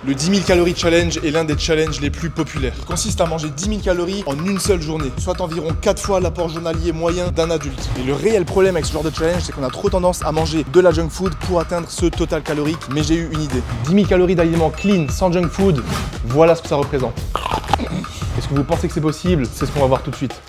Le 10 000 calories challenge est l'un des challenges les plus populaires. Il consiste à manger 10 000 calories en une seule journée, soit environ 4 fois l'apport journalier moyen d'un adulte. Et le réel problème avec ce genre de challenge, c'est qu'on a trop tendance à manger de la junk food pour atteindre ce total calorique. Mais j'ai eu une idée. 10 000 calories d'aliments clean, sans junk food, voilà ce que ça représente. Est-ce que vous pensez que c'est possible? C'est ce qu'on va voir tout de suite.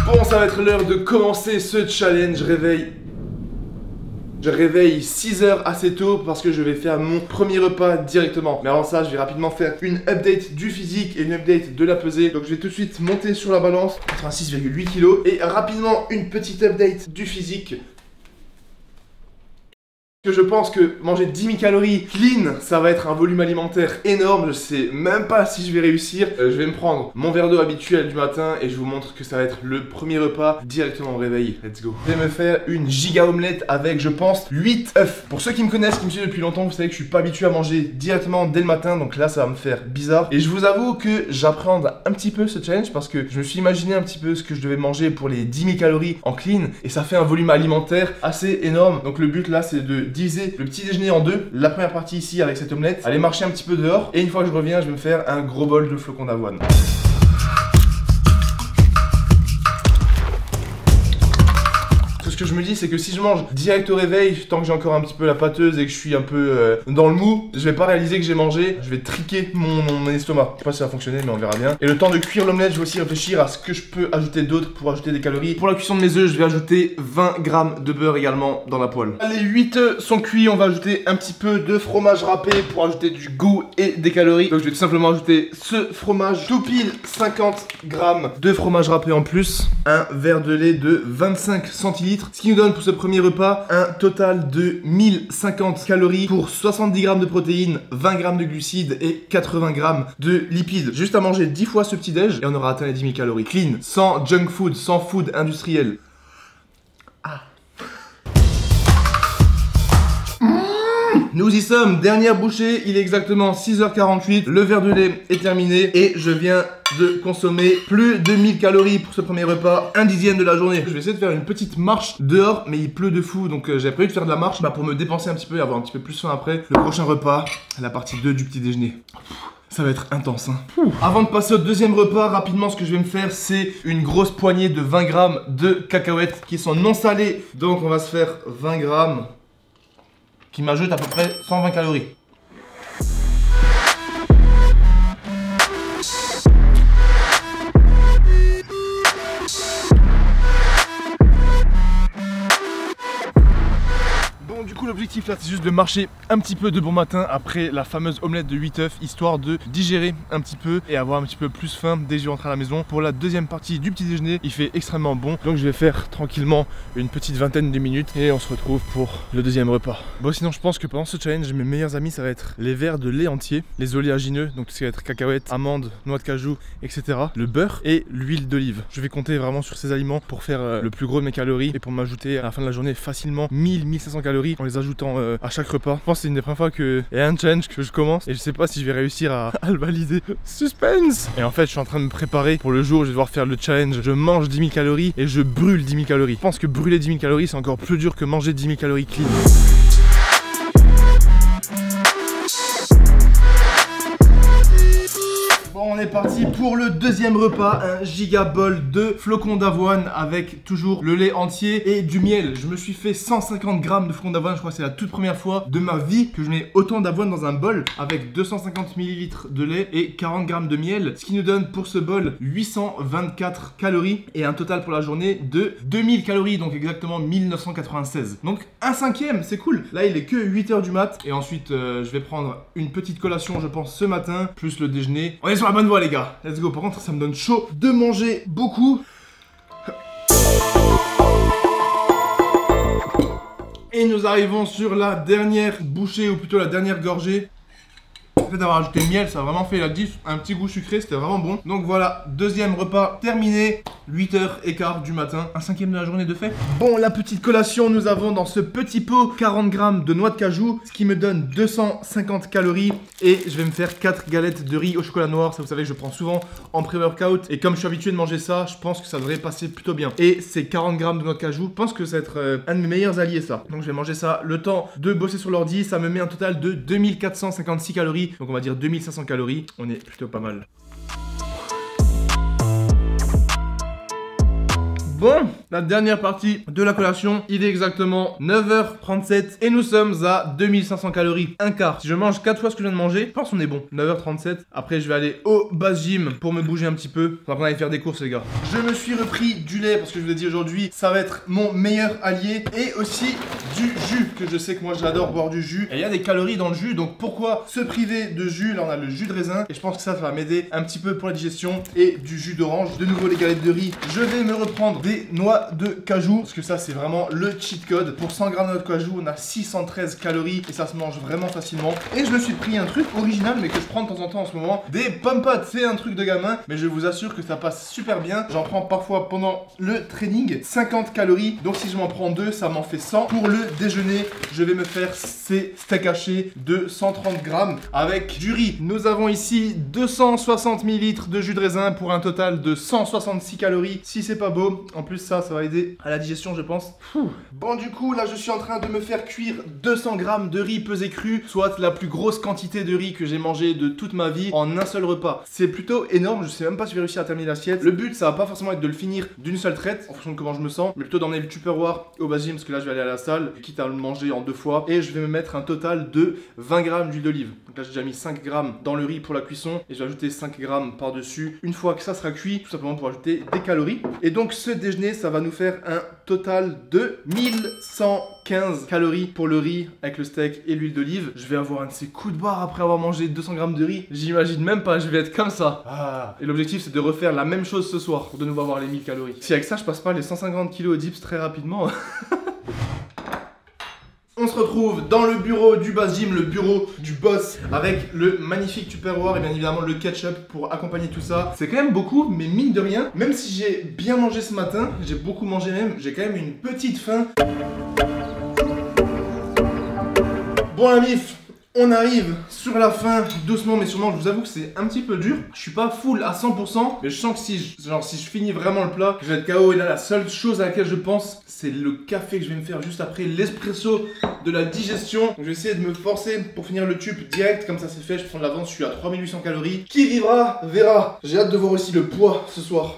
Bon, ça va être l'heure de commencer ce challenge. Je réveille 6 heures assez tôt parce que je vais faire mon premier repas directement. Mais avant ça, je vais rapidement faire une update du physique et une update de la pesée. Donc je vais tout de suite monter sur la balance, 86,8 kg. Et rapidement, une petite update du physique. Que je pense que manger 10 000 calories clean, ça va être un volume alimentaire énorme. Je sais même pas si je vais réussir. Je vais me prendre mon verre d'eau habituel du matin et je vous montre que ça va être le premier repas directement au réveil. Let's go. Je vais me faire une giga omelette avec, je pense, 8 œufs. Pour ceux qui me connaissent, qui me suivent depuis longtemps, vous savez que je suis pas habitué à manger directement dès le matin. Donc là, ça va me faire bizarre. Et je vous avoue que j'appréhende un petit peu ce challenge parce que je me suis imaginé un petit peu ce que je devais manger pour les 10 000 calories en clean. Et ça fait un volume alimentaire assez énorme. Donc le but là, c'est de diviser le petit déjeuner en deux. La première partie ici avec cette omelette, aller marcher un petit peu dehors et une fois que je reviens, je vais me faire un gros bol de flocons d'avoine. Ce que je me dis, c'est que si je mange direct au réveil, tant que j'ai encore un petit peu la pâteuse et que je suis un peu dans le mou, je vais pas réaliser que j'ai mangé, je vais triquer mon estomac. Je sais pas si ça va fonctionner, mais on verra bien. Et le temps de cuire l'omelette, je vais aussi réfléchir à ce que je peux ajouter d'autre pour ajouter des calories. Pour la cuisson de mes œufs, je vais ajouter 20 grammes de beurre également dans la poêle. Les 8 œufs sont cuits, on va ajouter un petit peu de fromage râpé pour ajouter du goût et des calories. Donc je vais tout simplement ajouter ce fromage, tout pile 50 grammes de fromage râpé en plus, un verre de lait de 25 centilitres. Ce qui nous donne pour ce premier repas un total de 1050 calories pour 70 grammes de protéines, 20 grammes de glucides et 80 grammes de lipides. Juste à manger 10 fois ce petit déj et on aura atteint les 10 000 calories. Clean, sans junk food, sans food industriel. Nous y sommes, dernière bouchée, il est exactement 6h48, le verre de lait est terminé et je viens de consommer plus de 1000 calories pour ce premier repas, un dixième de la journée. Je vais essayer de faire une petite marche dehors, mais il pleut de fou, donc j'ai prévu de faire de la marche pour me dépenser un petit peu et avoir un petit peu plus faim après. Le prochain repas, la partie 2 du petit déjeuner. Ça va être intense, hein. Avant de passer au deuxième repas, rapidement ce que je vais me faire, c'est une grosse poignée de 20 grammes de cacahuètes qui sont non salées. Donc on va se faire 20 grammes qui m'ajoute à peu près 120 calories. Du coup l'objectif là c'est juste de marcher un petit peu de bon matin après la fameuse omelette de 8 œufs, histoire de digérer un petit peu et avoir un petit peu plus faim dès que je rentre à la maison. Pour la deuxième partie du petit déjeuner, il fait extrêmement bon, donc je vais faire tranquillement une petite vingtaine de minutes et on se retrouve pour le deuxième repas. Bon, sinon je pense que pendant ce challenge, mes meilleurs amis ça va être les verres de lait entier, les oléagineux, donc tout ce qui va être cacahuètes, amandes, noix de cajou, etc. Le beurre et l'huile d'olive. Je vais compter vraiment sur ces aliments pour faire le plus gros de mes calories et pour m'ajouter à la fin de la journée facilement 1000-1500 calories en les ajoutant à chaque repas. Je pense que c'est une des premières fois qu'il y a un challenge que je commence et je sais pas si je vais réussir à le valider. Suspense! Et en fait je suis en train de me préparer pour le jour où je vais devoir faire le challenge. Je mange 10 000 calories et je brûle 10 000 calories. Je pense que brûler 10 000 calories c'est encore plus dur que manger 10 000 calories clean. On est parti pour le deuxième repas, un giga bol de flocons d'avoine avec toujours le lait entier et du miel. Je me suis fait 150 grammes de flocons d'avoine, je crois que c'est la toute première fois de ma vie que je mets autant d'avoine dans un bol avec 250 ml de lait et 40 grammes de miel. Ce qui nous donne pour ce bol 824 calories et un total pour la journée de 2000 calories, donc exactement 1996. Donc un cinquième, c'est cool. Là il est que 8h du mat et ensuite je vais prendre une petite collation je pense ce matin, plus le déjeuner. On est sur la bonne voie les gars, let's go. Par contre ça me donne chaud de manger beaucoup. Et nous arrivons sur la dernière bouchée, ou plutôt la dernière gorgée. fait d'avoir ajouté le miel, ça a vraiment fait la diff. Un petit goût sucré, c'était vraiment bon. Donc voilà, deuxième repas terminé. 8h15 du matin, un cinquième de la journée de fait. Bon, la petite collation, nous avons dans ce petit pot 40 grammes de noix de cajou, ce qui me donne 250 calories. Et je vais me faire 4 galettes de riz au chocolat noir. Ça, vous savez, je prends souvent en pré-workout. Et comme je suis habitué de manger ça, je pense que ça devrait passer plutôt bien. Et ces 40 grammes de noix de cajou, je pense que ça va être un de mes meilleurs alliés, ça. Donc je vais manger ça le temps de bosser sur l'ordi. Ça me met un total de 2456 calories. Donc on va dire 2500 calories. On est plutôt pas mal. Bon, la dernière partie de la collation, il est exactement 9h37 et nous sommes à 2500 calories, un quart. Si je mange 4 fois ce que je viens de manger, je pense qu'on est bon. 9h37, après je vais aller au base gym pour me bouger un petit peu. On va aller faire des courses les gars. Je me suis repris du lait parce que je vous ai dit aujourd'hui, ça va être mon meilleur allié. Et aussi du jus, que je sais que moi j'adore boire du jus. Et il y a des calories dans le jus, donc pourquoi se priver de jus? Là on a le jus de raisin et je pense que ça va m'aider un petit peu pour la digestion. Et du jus d'orange, de nouveau les galettes de riz. Je vais me reprendre des noix de cajou parce que ça c'est vraiment le cheat code. Pour 100 grammes de noix de cajou on a 613 calories et ça se mange vraiment facilement. Et je me suis pris un truc original mais que je prends de temps en temps en ce moment, des pommes potes. C'est un truc de gamin mais je vous assure que ça passe super bien. J'en prends parfois pendant le training. 50 calories, donc si je m'en prends 2 ça m'en fait 100. Pour le déjeuner je vais me faire ces steaks hachés de 130 grammes avec du riz. Nous avons ici 260 ml de jus de raisin pour un total de 166 calories. Si c'est pas beau, en plus ça va aider à la digestion je pense. Bon du coup là je suis en train de me faire cuire 200 grammes de riz pesé cru, soit la plus grosse quantité de riz que j'ai mangé de toute ma vie en un seul repas. C'est plutôt énorme, je sais même pas si je vais réussir à terminer l'assiette. Le but ça va pas forcément être de le finir d'une seule traite en fonction de comment je me sens, mais plutôt d'emmener le Tupperware au base gym parce que là je vais aller à la salle, quitte à le manger en 2 fois. Et je vais me mettre un total de 20 grammes d'huile d'olive. Donc là j'ai déjà mis 5 grammes dans le riz pour la cuisson et je vais ajouter 5 grammes par dessus une fois que ça sera cuit, tout simplement pour ajouter des calories. Et donc ce déjeuner ça va nous faire un total de 1115 calories pour le riz avec le steak et l'huile d'olive. Je vais avoir un de ces coups de barre après avoir mangé 200 grammes de riz. J'imagine même pas, je vais être comme ça. Et l'objectif c'est de refaire la même chose ce soir pour de nouveau avoir les 1000 calories. Si avec ça je passe pas les 150 kg dips très rapidement. On se retrouve dans le bureau du base gym, le bureau du boss, avec le magnifique Tupperware et bien évidemment le ketchup pour accompagner tout ça. C'est quand même beaucoup, mais mine de rien, même si j'ai bien mangé ce matin, j'ai beaucoup mangé même, j'ai quand même une petite faim. Bon la mif, on arrive sur la fin, doucement mais sûrement. Je vous avoue que c'est un petit peu dur. Je suis pas full à 100%, mais je sens que si je finis vraiment le plat, je vais être KO. Et là, la seule chose à laquelle je pense, c'est le café que je vais me faire juste après, l'espresso de la digestion. Donc je vais essayer de me forcer pour finir le tube direct. Comme ça c'est fait, je prends de l'avance, je suis à 3800 calories. Qui vivra, verra. J'ai hâte de voir aussi le poids ce soir.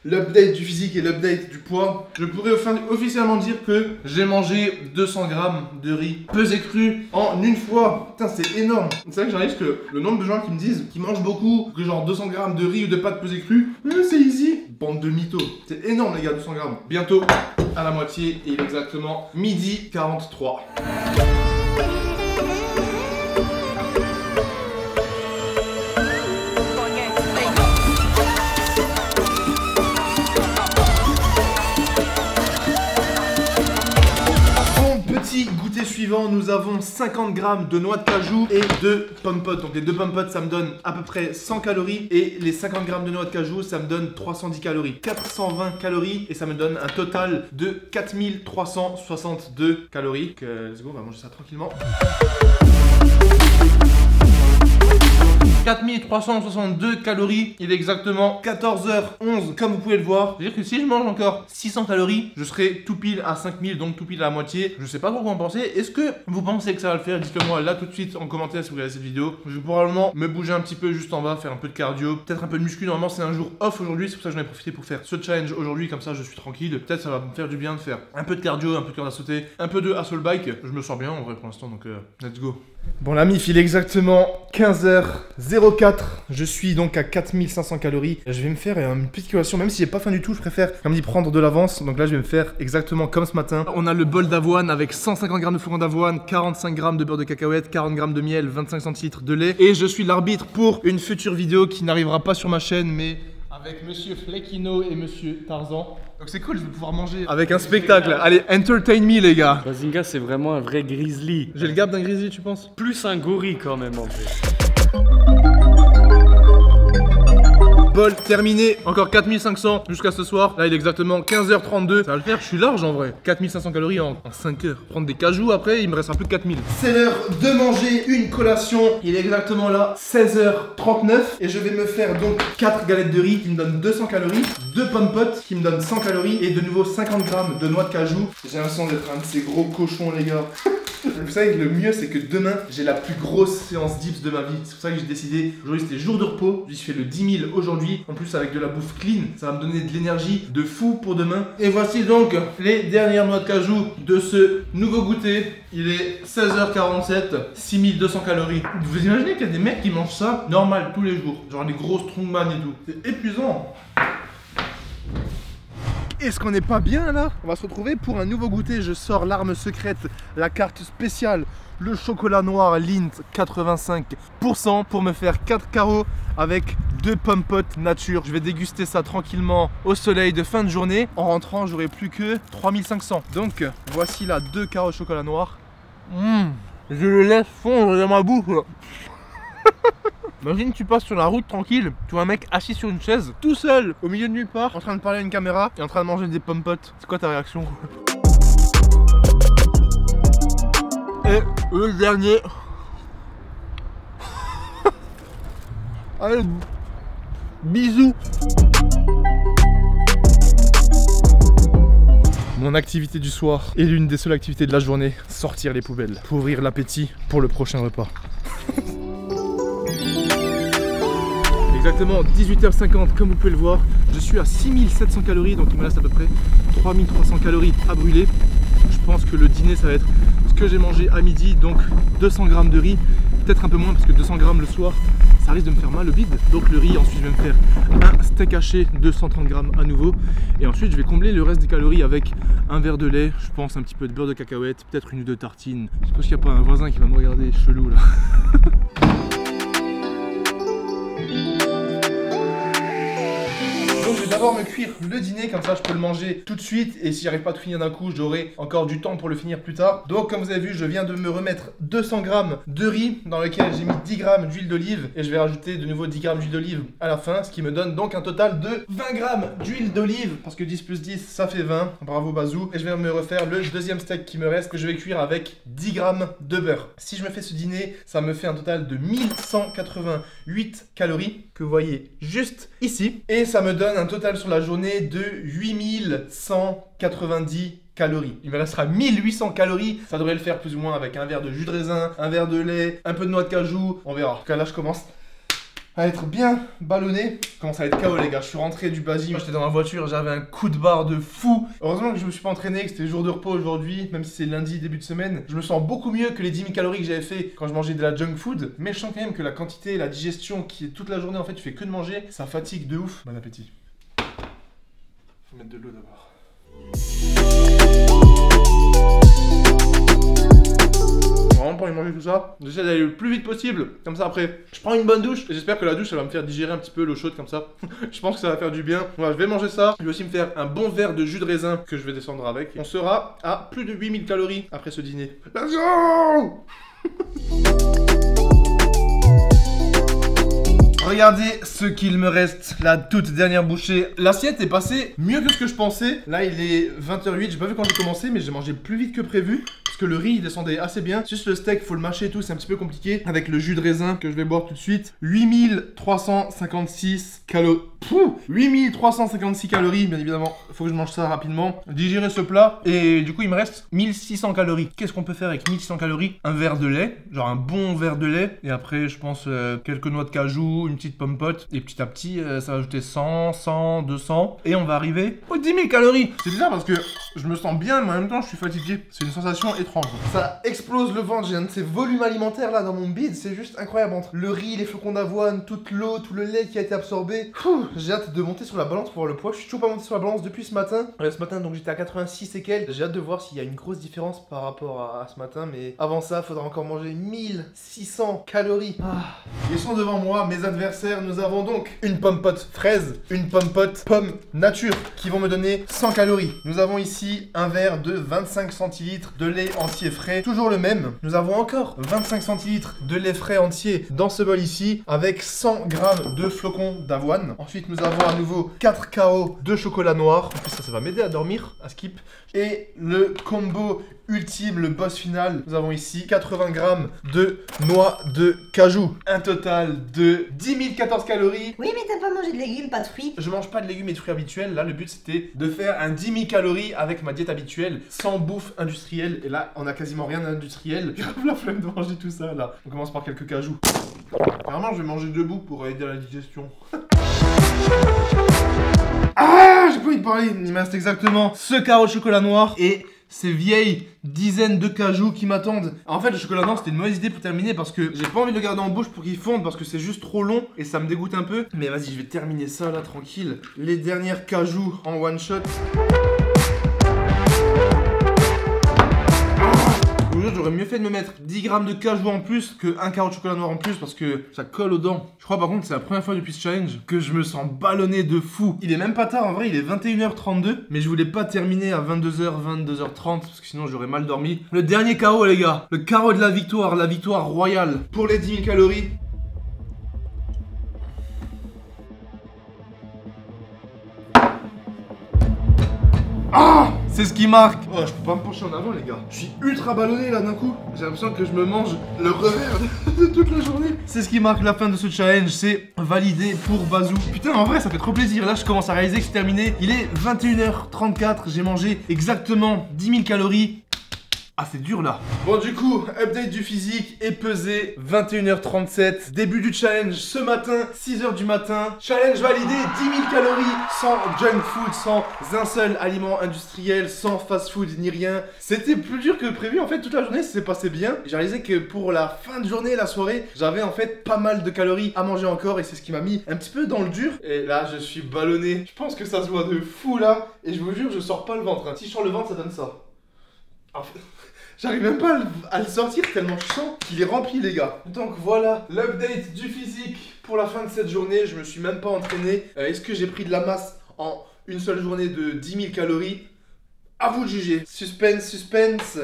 L'update du physique et l'update du poids. Je pourrais officiellement dire que j'ai mangé 200 grammes de riz pesé cru en une fois. Putain, c'est énorme. C'est vrai que j'arrive que le nombre de gens qui me disent qu'ils mangent beaucoup, que genre 200 grammes de riz ou de pâtes pesées crues, c'est easy. Bande de mythos. C'est énorme les gars, 200 grammes. Bientôt à la moitié et il est exactement 12h43. Goûter suivant, nous avons 50 grammes de noix de cajou et de pommes potes. Donc les deux pommes potes ça me donne à peu près 100 calories et les 50 grammes de noix de cajou ça me donne 310 calories. 420 calories et ça me donne un total de 4362 calories. Let's go, on va manger ça tranquillement. 4362 calories, il est exactement 14h11 comme vous pouvez le voir. C'est-à-dire que si je mange encore 600 calories, je serai tout pile à 5000, donc tout pile à la moitié. Je sais pas trop quoi en penser. Est-ce que vous pensez que ça va le faire? Dites-le moi là tout de suite en commentaire si vous regardez cette vidéo. Je vais probablement me bouger un petit peu juste en bas, faire un peu de cardio, peut-être un peu de muscu. Normalement c'est un jour off aujourd'hui, c'est pour ça que j'en ai profité pour faire ce challenge aujourd'hui, comme ça je suis tranquille. Peut-être ça va me faire du bien de faire un peu de cardio, un peu de corde à sauter, un peu de hustle bike. Je me sens bien en vrai pour l'instant, donc let's go. Bon la mif, il est exactement 15h04. Je suis donc à 4500 calories. Je vais me faire une petite collation, même si j'ai pas faim du tout, je préfère comme dit prendre de l'avance. Donc là je vais me faire exactement comme ce matin. On a le bol d'avoine avec 150 grammes de flocons d'avoine, 45 grammes de beurre de cacahuète, 40 grammes de miel, 25 centilitres de lait. Et je suis l'arbitre pour une future vidéo qui n'arrivera pas sur ma chaîne, mais avec Monsieur Fleckino et Monsieur Tarzan. Donc c'est cool, je vais pouvoir manger avec un spectacle. Allez, entertain me les gars. Bazinga c'est vraiment un vrai grizzly. J'ai le gap d'un grizzly tu penses? Plus un gorille quand même en fait. bol terminé. Encore 4500 jusqu'à ce soir. Là il est exactement 15h32. Ça va le faire, je suis large en vrai. 4500 calories en 5 heures. Prendre des cajous après, il me restera plus que 4000. C'est l'heure de manger une collation. Il est exactement là 16h39. Et je vais me faire donc 4 galettes de riz qui me donnent 200 calories. 2 pommes potes qui me donnent 100 calories. Et de nouveau 50 grammes de noix de cajou. J'ai l'impression d'être un de ces gros cochons les gars. Vous savez que le mieux c'est que demain j'ai la plus grosse séance dips de ma vie. C'est pour ça que j'ai décidé, aujourd'hui c'était jour de repos. Je fais le 10 000 aujourd'hui. En plus avec de la bouffe clean, ça va me donner de l'énergie de fou pour demain. Et voici donc les dernières noix de cajou de ce nouveau goûter. Il est 16h47, 6200 calories. Vous imaginez qu'il y a des mecs qui mangent ça normal tous les jours. Genre des gros strongman et tout. C'est épuisant. Est-ce qu'on n'est pas bien là? On va se retrouver pour un nouveau goûter. Je sors l'arme secrète, la carte spéciale, le chocolat noir Lindt 85% pour me faire 4 carreaux avec 2 pommes potes nature. Je vais déguster ça tranquillement au soleil de fin de journée. En rentrant, j'aurai plus que 3500. Donc voici là 2 carreaux de chocolat noir. Je le laisse fondre dans ma bouche. Imagine tu passes sur la route tranquille, tu vois un mec assis sur une chaise, tout seul, au milieu de nulle part, en train de parler à une caméra et en train de manger des pommes potes. C'est quoi ta réaction? Et le dernier. Allez, bisous. Mon activité du soir est l'une des seules activités de la journée, sortir les poubelles pour ouvrir l'appétit pour le prochain repas. Exactement 18h50 comme vous pouvez le voir, je suis à 6700 calories donc il me reste à peu près 3300 calories à brûler. Je pense que le dîner ça va être ce que j'ai mangé à midi, donc 200 grammes de riz, peut-être un peu moins parce que 200 grammes le soir ça risque de me faire mal au bide. Donc le riz, ensuite je vais me faire un steak haché de 130 grammes à nouveau et ensuite je vais combler le reste des calories avec un verre de lait, je pense un petit peu de beurre de cacahuète, peut-être une ou deux tartines. Je pense qu'il n'y a pas un voisin qui va me regarder chelou là. Donc je vais d'abord me cuire le dîner, comme ça je peux le manger tout de suite et si j'arrive pas à tout finir d'un coup, j'aurai encore du temps pour le finir plus tard. Donc comme vous avez vu, je viens de me remettre 200 grammes de riz dans lequel j'ai mis 10 grammes d'huile d'olive et je vais rajouter de nouveau 10 grammes d'huile d'olive à la fin, ce qui me donne donc un total de 20 grammes d'huile d'olive parce que 10 plus 10 ça fait 20. Bravo Bazou. Et je vais me refaire le deuxième steak qui me reste que je vais cuire avec 10 grammes de beurre. Si je me fais ce dîner, ça me fait un total de 1188 calories que vous voyez juste ici et ça me donne un total sur la journée de 8190 calories. Il me restera 1800 calories, ça devrait le faire plus ou moins avec un verre de jus de raisin, un verre de lait, un peu de noix de cajou, on verra. En tout cas là je commence à être bien ballonné. Je commence à être KO les gars, je suis rentré du basique, j'étais dans ma voiture, j'avais un coup de barre de fou. Heureusement que je me suis pas entraîné, que c'était jour de repos aujourd'hui, même si c'est lundi début de semaine. Je me sens beaucoup mieux que les 10 000 calories que j'avais fait quand je mangeais de la junk food. Mais je sens quand même que la quantité, la digestion qui est toute la journée en fait, tu fais que de manger, ça fatigue de ouf. Bon appétit. Faut mettre de l'eau d'abord. Vraiment pour y manger tout ça, j'essaie d'aller le plus vite possible, comme ça après je prends une bonne douche et j'espère que la douche ça va me faire digérer un petit peu l'eau chaude comme ça. Je pense que ça va faire du bien. Voilà, je vais manger ça, je vais aussi me faire un bon verre de jus de raisin que je vais descendre avec. On sera à plus de 8000 calories après ce dîner. Let's go. Regardez ce qu'il me reste, la toute dernière bouchée. L'assiette est passée mieux que ce que je pensais. Là il est 20h08, j'ai pas vu quand j'ai commencé mais j'ai mangé plus vite que prévu. Parce que le riz il descendait assez bien. Juste le steak, faut le mâcher et tout, c'est un petit peu compliqué. Avec le jus de raisin que je vais boire tout de suite. 8356 calories. 8356 calories, bien évidemment. Faut que je mange ça rapidement. Digérer ce plat. Et du coup, il me reste 1600 calories. Qu'est-ce qu'on peut faire avec 1600 calories? Un verre de lait, genre un bon verre de lait. Et après, je pense quelques noix de cajou, une petite pomme pote. Et petit à petit, ça va ajouter 100, 100, 200. Et on va arriver aux 10 000 calories. C'est bizarre parce que je me sens bien, mais en même temps, je suis fatigué. C'est une sensation étrange. Ça explose le ventre. J'ai un de ces volumes alimentaires là dans mon bide. C'est juste incroyable. Entre le riz, les flocons d'avoine, toute l'eau, tout le lait qui a été absorbé. J'ai hâte de monter sur la balance pour voir le poids. Je suis toujours pas monté sur la balance depuis ce matin. Ce matin, donc j'étais à 86 et quelques. J'ai hâte de voir s'il y a une grosse différence par rapport à ce matin. Mais avant ça, il faudra encore manger 1600 calories. Ils sont devant moi, mes adversaires. Nous avons donc une pomme pote fraise, une pomme pote pomme nature qui vont me donner 100 calories. Nous avons ici un verre de 25 centilitres de lait entier frais, toujours le même. Nous avons encore 25 centilitres de lait frais entier dans ce bol ici, avec 100 grammes de flocons d'avoine. Ensuite, nous avons à nouveau 4 carreaux de chocolat noir. En plus, ça va m'aider à dormir, à skip. Et le combo ultime, le boss final, nous avons ici 80 grammes de noix de cajou. Un total de 10 014 calories. Oui, mais t'as pas mangé de légumes, pas de fruits. Je mange pas de légumes et de fruits habituels. Là, le but c'était de faire un 10 000 calories avec ma diète habituelle, sans bouffe industrielle. Et là, on a quasiment rien d'industriel. J'ai la flemme de manger tout ça là. On commence par quelques cajous. Apparemment, je vais manger debout pour aider à la digestion. Ah, j'ai pas envie de parler. Il me reste exactement ce carreau de chocolat noir et ces vieilles dizaines de cajous qui m'attendent. En fait, le chocolat noir, c'était une mauvaise idée pour terminer parce que j'ai pas envie de le garder en bouche pour qu'il fonde parce que c'est juste trop long et ça me dégoûte un peu. Mais vas-y, je vais terminer ça là, tranquille. Les dernières cajous en one shot. J'aurais mieux fait de me mettre 10 grammes de cajou en plus que un carreau de chocolat noir en plus parce que ça colle aux dents. Je crois par contre c'est la première fois depuis ce challenge que je me sens ballonné de fou. Il est même pas tard en vrai, il est 21h32 mais je voulais pas terminer à 22h, 22h30 parce que sinon j'aurais mal dormi. Le dernier carreau les gars, le carreau de la victoire royale. Pour les 10 000 calories. Ah! C'est ce qui marque. Oh, je peux pas me pencher en avant les gars. Je suis ultra ballonné là d'un coup. J'ai l'impression que je me mange le revers de toute la journée. C'est ce qui marque la fin de ce challenge. C'est validé pour Bazou. Putain, en vrai, ça fait trop plaisir. Là, je commence à réaliser que c'est terminé. Il est 21h34. J'ai mangé exactement 10 000 calories. Ah, c'est dur là. Bon, du coup, update du physique et pesé, 21h37. Début du challenge ce matin, 6h du matin. Challenge validé, 10 000 calories, sans junk food, sans un seul aliment industriel, sans fast food ni rien. C'était plus dur que prévu. En fait, toute la journée, ça s'est passé bien. J'ai réalisé que pour la fin de journée, la soirée, j'avais en fait pas mal de calories à manger encore et c'est ce qui m'a mis un petit peu dans le dur. Et là, je suis ballonné. Je pense que ça se voit de fou là. Et je vous jure, je sors pas le ventre. Hein. Si je sors le ventre, ça donne ça. En fait... J'arrive même pas à le sortir tellement je sens qu'il est rempli les gars. Donc voilà l'update du physique pour la fin de cette journée. Je me suis même pas entraîné. Est-ce que j'ai pris de la masse en une seule journée de 10 000 calories? À vous de juger. Suspense, suspense.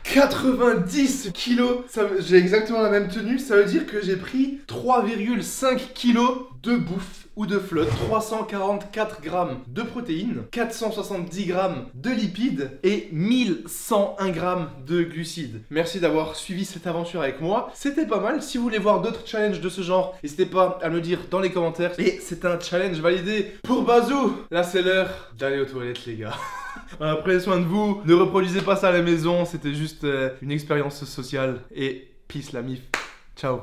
90 kilos. J'ai exactement la même tenue. Ça veut dire que j'ai pris 3,5 kilos de bouffe ou de flotte, 344 grammes de protéines, 470 grammes de lipides et 1101 grammes de glucides. Merci d'avoir suivi cette aventure avec moi. C'était pas mal. Si vous voulez voir d'autres challenges de ce genre, n'hésitez pas à me le dire dans les commentaires. Et c'est un challenge validé pour Bazou. Là, c'est l'heure d'aller aux toilettes, les gars. Prenez soin de vous. Ne reproduisez pas ça à la maison. C'était juste une expérience sociale. Et peace la mif. Ciao.